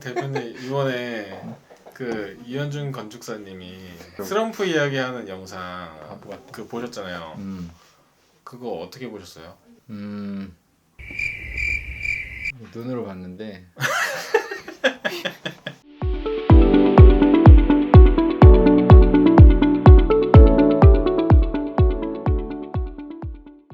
대표님 이번에 그 이현준 건축사님이 트럼프 이야기하는 영상 그 보셨잖아요. 그거 어떻게 보셨어요? 눈으로 봤는데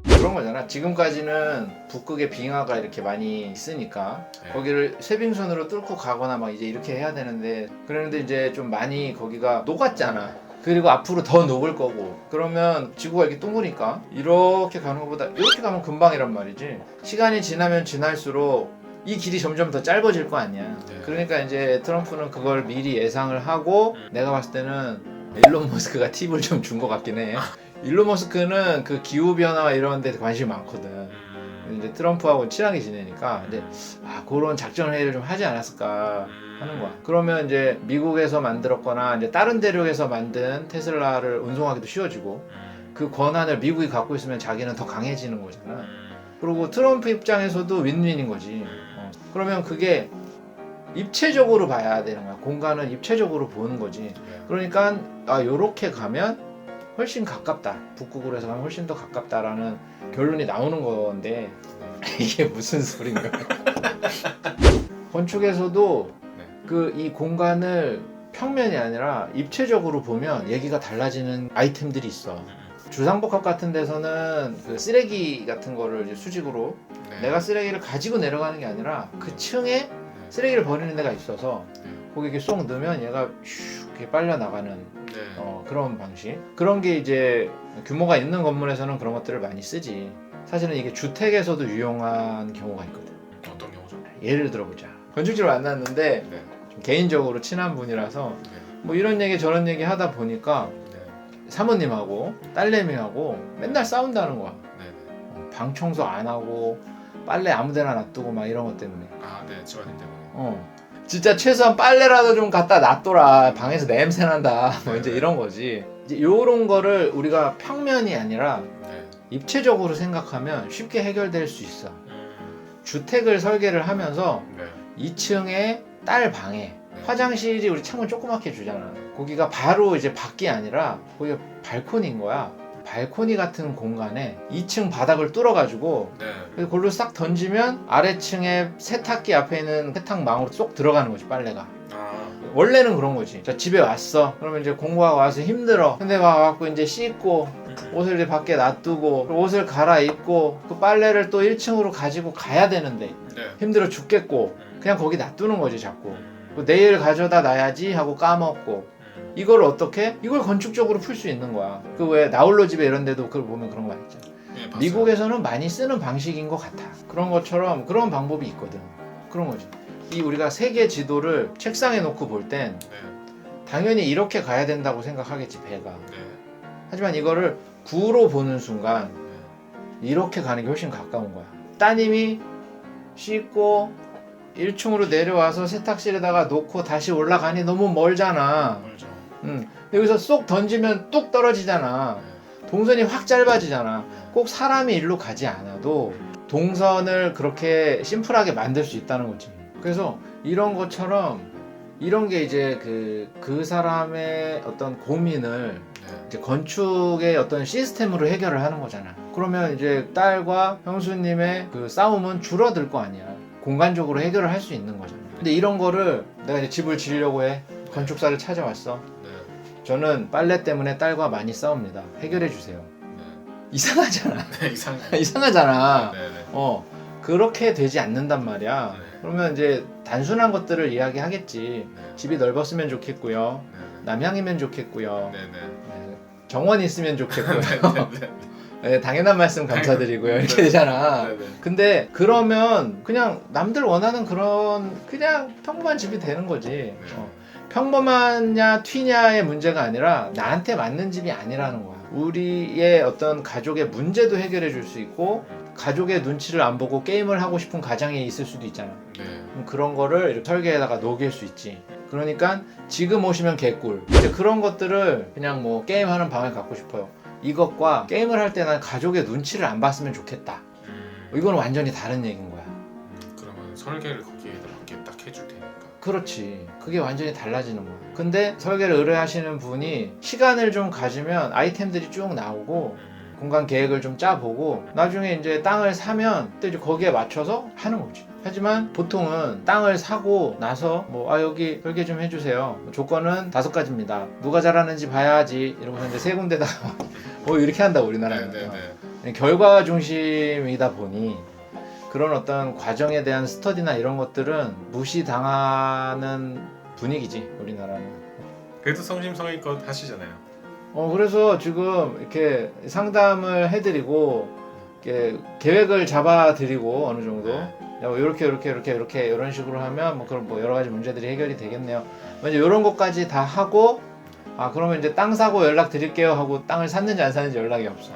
그런 거잖아. 지금까지는 북극에 빙하가 이렇게 많이 있으니까 네. 거기를 쇠빙선으로 뚫고 가거나 막 이제 이렇게 해야 되는데, 그런데 이제 좀 많이 거기가 녹았잖아. 그리고 앞으로 더 녹을 거고, 그러면 지구가 이렇게 둥그니까 이렇게 가는 것보다 이렇게 가면 금방이란 말이지. 시간이 지나면 지날수록 이 길이 점점 더 짧아질 거 아니야. 네. 그러니까 이제 트럼프는 그걸 미리 예상을 하고, 내가 봤을 때는 일론 머스크가 팁을 좀 준 것 같긴 해. 일론 머스크는 그 기후변화 이런 데 관심이 많거든. 이제 트럼프하고 친하게 지내니까 이제 그런 작전 회의를 좀 하지 않았을까 하는 거야. 그러면 이제 미국에서 만들었거나 이제 다른 대륙에서 만든 테슬라를 운송하기도 쉬워지고, 그 권한을 미국이 갖고 있으면 자기는 더 강해지는 거잖아. 그리고 트럼프 입장에서도 윈윈인 거지. 그러면 그게 입체적으로 봐야 되는 거야. 공간을 입체적으로 보는 거지. 그러니까 요렇게 가면 훨씬 가깝다. 북극으로 해서 가면 훨씬 더 가깝다라는 결론이 나오는 건데 이게 무슨 소린가? 건축에서도 그 이 공간을 평면이 아니라 입체적으로 보면 얘기가 달라지는 아이템들이 있어. 주상복합 같은 데서는 그 쓰레기 같은 거를 이제 수직으로 내가 쓰레기를 가지고 내려가는 게 아니라 그 층에 쓰레기를 버리는 데가 있어서 거기 이렇게 쏙 넣으면 얘가 슉 이렇게 빨려 나가는 그런 방식. 그런 게 이제 규모가 있는 건물에서는 그런 것들을 많이 쓰지. 사실은 이게 주택에서도 유용한 경우가 있거든. 어떤 경우죠? 예를 들어보자. 건축주를 만났는데 좀 개인적으로 친한 분이라서 뭐 이런 얘기 저런 얘기 하다 보니까 사모님하고 딸내미하고 맨날 싸운다는 거야. 방 청소 안 하고 빨래 아무데나 놔두고 막 이런 것 때문에. 네, 집안일 때문에. 진짜 최소한 빨래라도 좀 갖다 놔둬라. 방에서 냄새 난다. 뭐 이제 이런 거지. 이제 요런 거를 우리가 평면이 아니라 입체적으로 생각하면 쉽게 해결될 수 있어. 주택을 설계를 하면서 2층에 딸 방에 화장실이 우리 창문 조그맣게 주잖아. 거기가 바로 이제 밖이 아니라 거기가 발코니인 거야. 발코니 같은 공간에 2층 바닥을 뚫어가지고 그걸로 싹 던지면 아래층에 세탁기 앞에 있는 세탁망으로 쏙 들어가는 거지, 빨래가. 원래는 그런 거지. 자, 집에 왔어. 그러면 이제 공부하고 와서 힘들어. 근데 와갖고 이제 씻고 옷을 이제 밖에 놔두고 옷을 갈아입고 그 빨래를 또 1층으로 가지고 가야 되는데 힘들어 죽겠고 그냥 거기 놔두는 거지, 자꾸. 내일 가져다 놔야지 하고 까먹고. 이걸 어떻게? 이걸 건축적으로 풀 수 있는 거야. 그 왜 나홀로 집에 이런 데도 그걸 보면 그런 거 많이 있잖아. 미국에서는 많이 쓰는 방식인 것 같아. 그런 것처럼 그런 방법이 있거든. 그런 거지. 이 우리가 세계 지도를 책상에 놓고 볼 땐 당연히 이렇게 가야 된다고 생각하겠지, 배가. 하지만 이거를 구로 보는 순간 이렇게 가는 게 훨씬 가까운 거야. 따님이 씻고 1층으로 내려와서 세탁실에다가 놓고 다시 올라가니 너무 멀잖아. 여기서 쏙 던지면 뚝 떨어지잖아. 동선이 확 짧아지잖아. 꼭 사람이 일로 가지 않아도 동선을 그렇게 심플하게 만들 수 있다는 거지. 그래서 이런 것처럼 이런 게 이제 그 사람의 어떤 고민을 이제 건축의 어떤 시스템으로 해결을 하는 거잖아. 그러면 이제 딸과 형수님의 그 싸움은 줄어들 거 아니야. 공간적으로 해결을 할 수 있는 거잖아. 근데 이런 거를 내가 이제 집을 지으려고 해. 건축사를 찾아왔어. 저는 빨래 때문에 딸과 많이 싸웁니다. 해결해 주세요. 이상하잖아. 이상하잖아. 그렇게 되지 않는단 말이야. 그러면 이제 단순한 것들을 이야기하겠지. 집이 넓었으면 좋겠고요. 남향이면 좋겠고요. 정원이 있으면 좋겠고요. 당연한 말씀 감사드리고요. 이렇게 되잖아. 근데 그러면 그냥 남들 원하는 그런 그냥 평범한 집이 되는 거지. 평범하냐 튀냐의 문제가 아니라 나한테 맞는 집이 아니라는 거야. 우리의 어떤 가족의 문제도 해결해 줄 수 있고, 가족의 눈치를 안 보고 게임을 하고 싶은 가정이 있을 수도 있잖아. 그런 거를 이렇게 설계에다가 녹일 수 있지. 그러니까 지금 오시면 개꿀. 이제 그런 것들을 그냥 뭐 게임하는 방을 갖고 싶어요. 이것과 게임을 할 때 난 가족의 눈치를 안 봤으면 좋겠다. 이건 완전히 다른 얘기인 거야. 그러면 설계를 거기에다 맞게 딱 해줄 테니까. 그렇지. 그게 완전히 달라지는 거야. 근데 설계를 의뢰하시는 분이 시간을 좀 가지면 아이템들이 쭉 나오고 공간 계획을 좀 짜보고 나중에 이제 땅을 사면 또 이제 거기에 맞춰서 하는 거지. 하지만 보통은 땅을 사고 나서 여기 설계 좀 해주세요. 조건은 5가지입니다. 누가 잘하는지 봐야지. 이러면서 이제 3군데다가 이렇게 한다고 우리나라는. 결과 중심이다 보니 그런 어떤 과정에 대한 스터디나 이런 것들은 무시당하는 분위기지 우리나라는. 그래도 성심성의껏 하시잖아요. 그래서 지금 이렇게 상담을 해드리고 이렇게 계획을 잡아드리고 어느 정도 이렇게 이런 식으로 하면 그럼 여러 가지 문제들이 해결이 되겠네요. 이제 이런 것까지 다 하고 그러면 이제 땅 사고 연락 드릴게요 하고 땅을 샀는지 안 샀는지 연락이 없어.